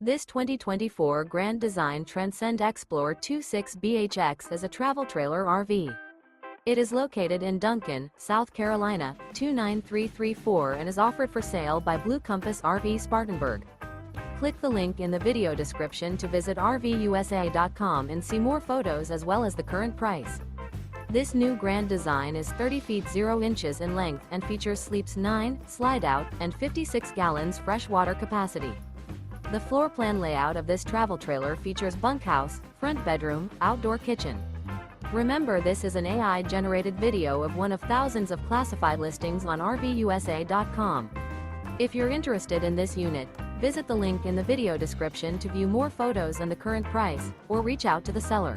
This 2024 Grand Design Transcend Xplor 26BHX is a travel trailer RV. It is located in Duncan, South Carolina, 29334 and is offered for sale by Blue Compass RV Spartanburg. Click the link in the video description to visit RVUSA.com and see more photos as well as the current price. This new Grand Design is 30 feet 0 inches in length and features sleeps 9, Slideout, and 56 gallons fresh water capacity. The floor plan layout of this travel trailer features bunkhouse, front bedroom, outdoor kitchen. Remember, this is an AI-generated video of one of thousands of classified listings on RVUSA.com. If you're interested in this unit, visit the link in the video description to view more photos and the current price, or reach out to the seller.